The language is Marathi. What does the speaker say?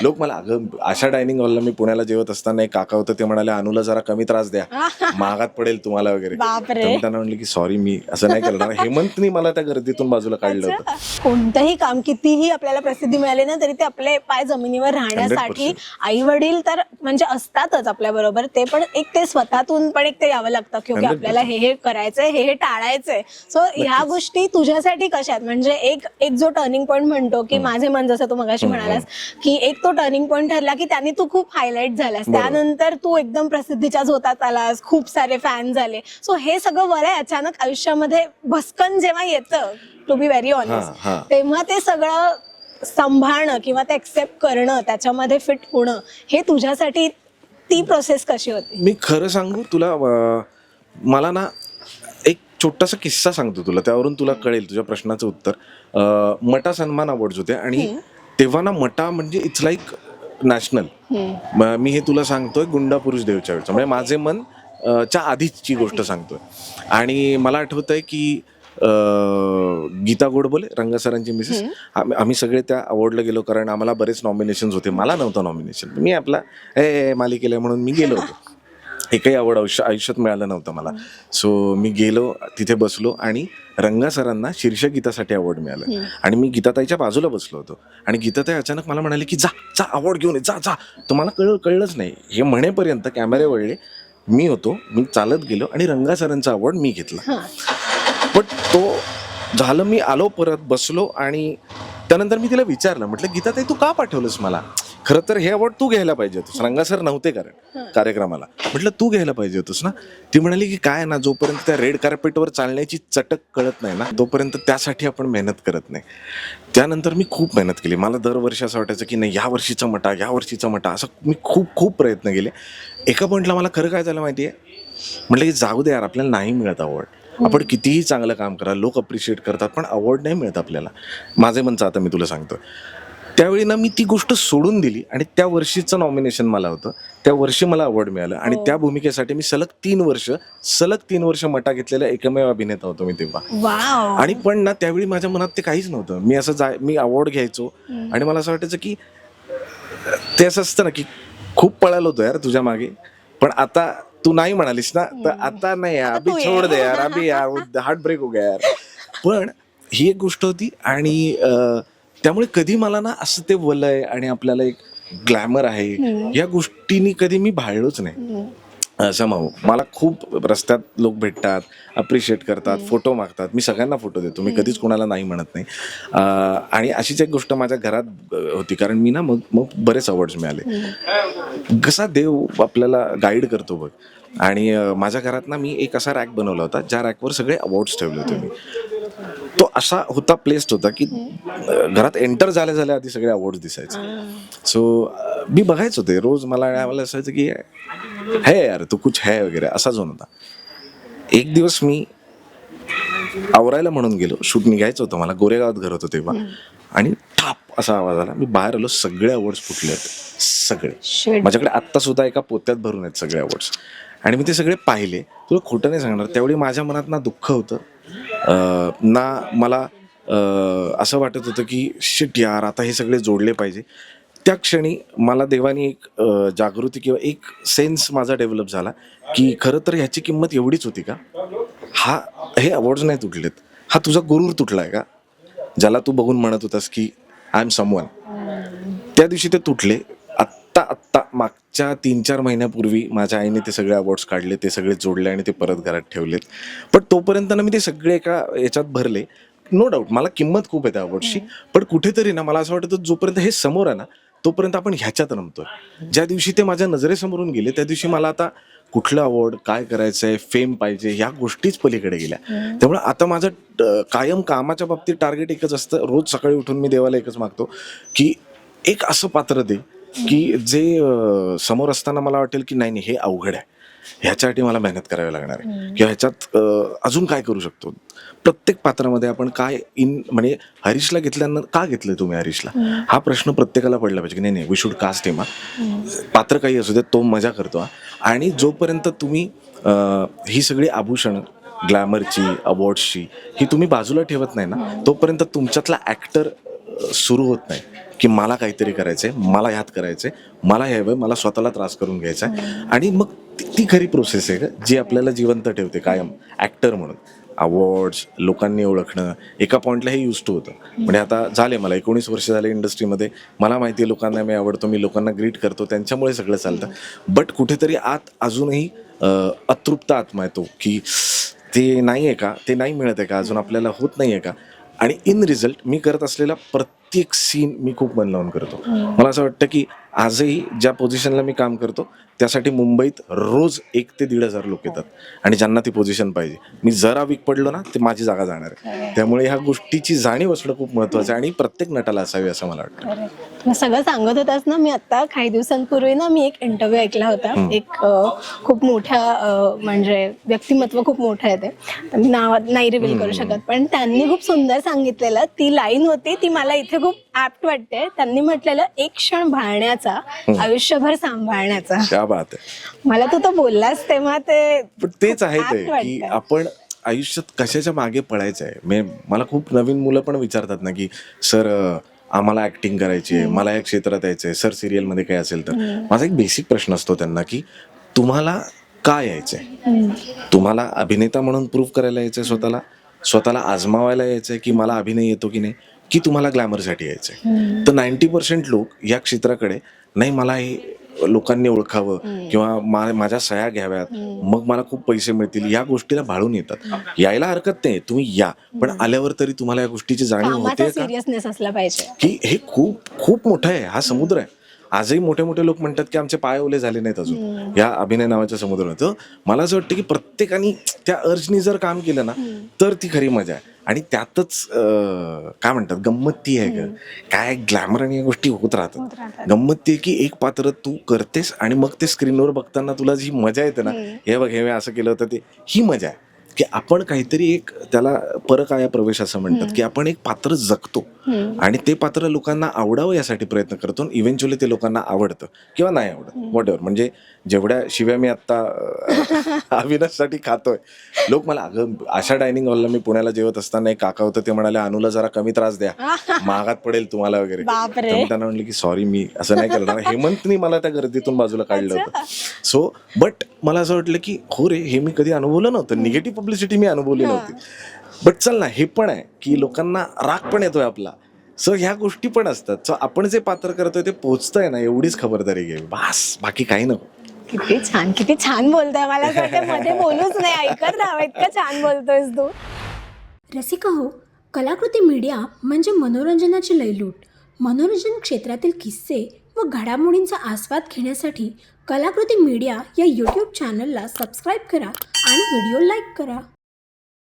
लोक मला, अगं आशा डायनिंग हॉलला मी पुण्याला जेवत असताना एक काका होतं, ते म्हणाले अनुला जरा कमी त्रास द्या, महागात पडेल तुम्हाला वगैरे. तर मी त्यांना म्हणलं की सॉरी, मी असं नाही करणार. हेमंतनी मला त्या गर्दीतून बाजूला काढलं होतं. कोणतंही काम कितीही आपल्याला प्रसिद्धी मिळाली ना तरी ते आपले पाय जमिनीवर राहण्यासाठी आई वडील तर म्हणजे असतातच आपल्या बरोबर. ते पण एक ते स्वतःतून पण एक ते यावं लागतं की आपल्याला हे करायचंय, हे टाळायचंय. सो ह्या गोष्टी तुझ्यासाठी कशा आहेत? म्हणजे एक जो टर्निंग पॉईंट म्हणतो की माझे मन, जसं तू मगाशी म्हणालास की एक तो टर्निंग पॉईंट ठरला की त्यांनी तू खूप हायलाइट झालास, त्यानंतर तू एकदम प्रसिद्धीच्या झोतात आलास, खूप सारे फॅन झाले. सो हे सगळं वलय अचानक आयुष्यामध्ये भस्कन जेव्हा येतं, टू बी व्हेरी ऑनेस्ट, तेव्हा ते सगळं सांभाळणं किंवा ते एक्सेप्ट करणं, त्याच्यामध्ये फिट होणं, हे तुझ्यासाठी ती प्रोसेस कशी होती? मी खरं सांगू तुला, मला ना एक छोटासा किस्सा सांगतो तुला, त्यावरून तुला कळेल तुझ्या प्रश्नाचं उत्तर. मटा सन्मान अवॉर्ड्स होते आणि तेव्हा ना मटा म्हणजे इट्स लाईक नॅशनल. मी हे तुला सांगतोय गुंडा पुरुष देवच्या वेळचं, म्हणजे माझे मन च्या आधीची गोष्ट सांगतोय. आणि मला आठवतंय की गीता गोडबोले, रंगसरांची मिसेस, आम्ही सगळे त्या अवॉर्डला गेलो, कारण आम्हाला बरेच नॉमिनेशन्स होते. मला नव्हतं नॉमिनेशन, मी आपला मालिकेला म्हणून मी गेलो होतो. एकही अवॉर्ड आयुष्यात मिळालं नव्हतं मला. सो मी गेलो, तिथे बसलो आणि रंगा सरांना शीर्षक गीतासाठी अवॉर्ड मिळालं. आणि मी गीताताईच्या बाजूला बसलो होतो आणि गीताताई अचानक मला म्हणाले की जा जा अवॉर्ड घेऊन ये, जा जा. तुम्हाला कळलंच नाही, हे म्हणेपर्यंत कॅमेरे वळले, मी चालत गेलो आणि रंगा सरांचा अवॉर्ड मी घेतला. पण तो झालं, मी आलो, परत बसलो आणि त्यानंतर मी तिला विचारलं, म्हटलं गीताताई तू का पाठवलंस मला? खरं तर हे अवॉर्ड तू घ्यायला पाहिजे होतंस, रंगा सर नव्हते कारण कार्यक्रमाला. म्हटलं तू घ्यायला पाहिजे होतंस ना. ती म्हणाली की काय ना, जोपर्यंत त्या रेड कार्पेटवर चालण्याची चटक कळत नाही ना, तोपर्यंत त्यासाठी आपण मेहनत करत नाही. त्यानंतर मी खूप मेहनत केली. मला दरवर्षी असं वाटायचं की नाही, या वर्षीचा मटा, असं मी खूप प्रयत्न केले. एका पॉईंटला मला खरं काय झालं माहिती आहे, म्हटलं की जाऊ दे यार, आपल्याला नाही मिळत अवॉर्ड. आपण कितीही चांगलं काम करा, लोक अप्रिशिएट करतात, पण अवॉर्ड नाही मिळत आपल्याला. माझे मनचं आता मी तुला सांगतो. त्यावेळी ना मी ती गोष्ट सोडून दिली आणि त्या वर्षीचं नॉमिनेशन मला होतं, त्या वर्षी मला अवॉर्ड मिळालं. आणि त्या भूमिकेसाठी मी सलग 3 वर्ष मटा घेतलेला एकमेव अभिनेता होतो मी तेव्हा. आणि पण ना त्यावेळी माझ्या मनात ते काहीच नव्हतं. मी असं मी अवॉर्ड घ्यायचो आणि मला असं वाटायचं की ते असं असतं ना की खूप पळालो होतो यार तुझ्या मागे, पण आता तू नाही म्हणालीस ना, तर आता नाही यार, अभी छोड दे यार, अभी यार हार्ट ब्रेक हो गया यार. पण ही एक गोष्ट होती. आणि त्यामुळे कधी मला ना असं ते वलय आणि आपल्याला एक ग्लॅमर आहे या गोष्टींनी कधी मी भाळलोच नाही. असं मला खूप रस्त्यात लोक भेटतात, अप्रिशिएट करतात, फोटो मागतात. मी सगळ्यांना फोटो देतो, मी कधीच कोणाला नाही म्हणत नाही. आणि अशीच एक गोष्ट माझ्या घरात होती, कारण मी ना मग बरेच अवॉर्ड्स मिळाले. कसा देव आपल्याला गाईड करतो बघ. आणि माझ्या घरात ना मी एक असा रॅक बनवला होता, ज्या रॅकवर सगळे अवॉर्ड्स ठेवले होते मी. तो असा होता, प्लेस्ड होता की घरात एंटर झाल्या आधी सगळे अवॉर्ड्स दिसायचे. सो मी बघायचो ते रोज. मला असायचं की है यार तू कुछ है वगैरे, असा झोन होता. एक दिवस मी आवरायला म्हणून गेलो, शूट निघायचं होतं मला, गोरेगावात घर होतं तेव्हा. आणि ठाप असा आवाज आला. मी बाहेर आलो, सगळे अवॉर्ड्स फुटले होते, सगळे. माझ्याकडे आत्ता सुद्धा एका पोत्यात भरून आहेत सगळे अवॉर्ड्स. आणि मी ते सगळे पाहिले. तुला खोटं नाही सांगणार, त्यावेळी माझ्या मनात ना दुःख होतं, ना मला असं वाटत होतं की शिट यार, आता हे सगळे जोडले पाहिजे. त्या क्षणी मला देवानी एक जागृती किंवा एक सेन्स माझा डेव्हलप झाला की खरं तर ह्याची किंमत एवढीच होती का? हे अवॉर्ड्स नाही तुटलेत, हा तुझा गुरूर तुटलाय का, ज्याला तू बघून म्हणत होतास की आय एम समवन. त्या दिवशी ते तुटले. आत्ता मागच्या 3-4 महिन्यापूर्वी माझ्या आईने ते सगळे अवॉर्ड्स काढले, ते सगळे जोडले आणि ते परत घरात ठेवलेत. पण तोपर्यंत ना मी ते सगळे एका याच्यात भरले. नो डाऊट मला किंमत खूप आहे त्या अवॉर्ड्सची, पण कुठेतरी ना मला असं वाटतं जोपर्यंत हे समोर आहे ना, तोपर्यंत आपण ह्याच्यात रमतोय. ज्या दिवशी ते माझ्या नजरेसमोरून गेले, त्या दिवशी मला आता कुठलं अवॉर्ड, काय करायचंय, फेम पाहिजे, ह्या गोष्टीच पलीकडे गेल्या. त्यामुळे आता माझं कायम कामाच्या बाबतीत टार्गेट एकच असतं. रोज सकाळी उठून मी देवाला एकच मागतो की एक असं पात्र दे की जे समोर असताना मला वाटेल की नाही हे अवघड आहे, ह्याच्यासाठी मला मेहनत करावी लागणार आहे, किंवा ह्याच्यात अजून काय करू शकतो. प्रत्येक पात्रामध्ये आपण काय म्हणजे हरीशला घेतल्यानंतर का घेतलंय तुम्ही हरीशला, हा प्रश्न प्रत्येकाला पडला पाहिजे की नाही वी शुड कास्ट हिम. पात्र काही असू दे, तो मजा करतो. आणि जोपर्यंत तुम्ही ही सगळी आभूषणं, ग्लॅमरची, अवॉर्ड्सची, ही तुम्ही बाजूला ठेवत नाही ना, तोपर्यंत तुमच्यातला ॲक्टर सुरू होत नाही की मला काहीतरी करायचंय, मला ह्यात करायचंय, मला हे हवंय, मला स्वतःला त्रास करून घ्यायचा आहे. आणि मग ती खरी प्रोसेस आहे जी आपल्याला जिवंत ठेवते कायम ॲक्टर म्हणून. अवॉर्ड्स, लोकांनी ओळखणं, एका पॉईंटला हे युज टू होतं. म्हणजे आता झाले मला 19 वर्ष झाले इंडस्ट्रीमध्ये, मला माहिती आहे लोकांना मी आवडतो, मी लोकांना ग्रीट करतो, त्यांच्यामुळे सगळं चालतं. बट कुठेतरी आत अजूनही अतृप्त आत्मा येतो की ते नाही आहे का, ते नाही मिळत आहे का, अजून आपल्याला होत नाही आहे का. आणि इन रिझल्ट मी करत असलेला प्रत्येक सीन मी खूप मन लावून करतो. मला असं वाटतं की आजही ज्या पोझिशनला मी काम करतो त्यासाठी मुंबईत रोज 1,000 ते 1,500 लोक येतात आणि ज्यांना ती पोझिशन पाहिजे. मी जरा वीक पडलो ना ते माझी जागा जाणार आहे. त्यामुळे ह्या गोष्टीची जाणीव असणं खूप महत्त्वाचं आहे आणि प्रत्येक नटाला असावी असं मला वाटतं. मग सगळं सांगत होतास ना, मी आता काही दिवसांपूर्वी ना मी एक इंटरव्ह्यू ऐकला होता. एक खूप मोठ्या म्हणजे व्यक्तिमत्व खूप मोठं आहे ते, तर मी नावात नाही रिव्हील करू शकत, पण त्यांनी खूप सुंदर सांगितलेलं. ती लाईन होती ती मला इथे खूप ऍप्ट वाटते. त्यांनी म्हटलेलं, एक क्षण भाळण्याचा आयुष्यभर सांभाळण्याचा. क्या बात आहे. मला तू तो बोललास तेव्हा ते पण तेच आहे खूप ते apt की वाटतं. आपण आयुष्यात कशाच्या मागे पळायचं आहे. मला खूप नवीन मुलं पण विचारतात ना की सर आम्हाला ऍक्टिंग करायची आहे, मला या क्षेत्रात यायचं आहे, सर सिरियलमध्ये काय असेल तर. माझा एक बेसिक प्रश्न असतो त्यांना की तुम्हाला काय यायचंय? तुम्हाला अभिनेता म्हणून प्रूव्ह करायला यायचंय स्वतःला आजमावायला यायचंय की मला अभिनय येतो की नाही, की तुम्हाला ग्लॅमरसाठी यायचंय? तर 90% लोक या क्षेत्राकडे नाही, मला हे लोकांनी ओळखावं किंवा माझ्या सह्या घ्याव्यात, मग मला खूप पैसे मिळतील, या गोष्टीला भाळून येतात. यायला हरकत नाही, तुम्ही या, पण आल्यावर तरी तुम्हाला या गोष्टीची जाणीव कामाचा होते का सिरियसनेस असला पाहिजे. की हे खूप खूप मोठं आहे, हा समुद्र आहे. आजही मोठे मोठे लोक म्हणतात की आमचे पाय ओले झाले नाहीत अजून या अभिनय नावाच्या समुद्रात. तर मला असं वाटतं की प्रत्येकाने त्या अर्जनी जर काम केलं ना तर ती खरी मजा आहे. आणि त्यातच काय म्हणतात, गंमत ती आहे का काय, ग्लॅमर आणि या गोष्टी होत राहतात. गंमत ती आहे की एक पात्र तू करतेस आणि मग ते स्क्रीनवर बघताना तुला जी मजा येते ना, हे बघ हे असं केलं होतं, ते ही मजा आहे की आपण काहीतरी एक, त्याला परकाया प्रवेश असं म्हणतात, की आपण एक पात्र जगतो आणि ते पात्र लोकांना आवडावं यासाठी प्रयत्न करतो. इव्हेंच्युअली ते लोकांना आवडतं किंवा नाही आवडत, व्हॉट एव्हर. म्हणजे जेवढ्या शिव्या मी आता अविनाशसाठी खातोय, लोक मला, अगं अशा डायनिंग हॉलला मी पुण्याला जेवत असताना एक काका होतं, ते म्हणाले अनुला जरा कमी त्रास द्या, महागात पडेल तुम्हाला वगैरे. तर मी त्यांना म्हणलं की सॉरी, मी असं नाही करणार. हेमंतनी मला त्या गर्दीतून बाजूला काढलं होतं. सो बट मला असं वाटलं की हो रे, हे मी कधी अनुभवलं नव्हतं, निगेटिव्ह पब्लिसिटी मी अनुभवली नव्हती. बट चल ना, हे पण आहे की लोकांना राग पण येतोय आपला. सो ह्या गोष्टी पण असतात. सो आपण जे पात्र करतोय ते पोचतंय ना, एवढीच खबरदारी घ्यावी, बास, बाकी काही नको. किती छान बोलतोय. मला असं वाटतं मध्ये बोलूच नाही, ऐकत राहावं, इतकं छान बोलतोयस तू. रसिका हो, कलाकृती मीडिया म्हणजे मनोरंजनाची लयलूट. मनोरंजन क्षेत्रातील किस्से व घडामोडींचा आस्वाद घेण्यासाठी कलाकृती मीडिया या यूट्यूब चॅनलला सबस्क्राईब करा आणि व्हिडिओ लाईक करा.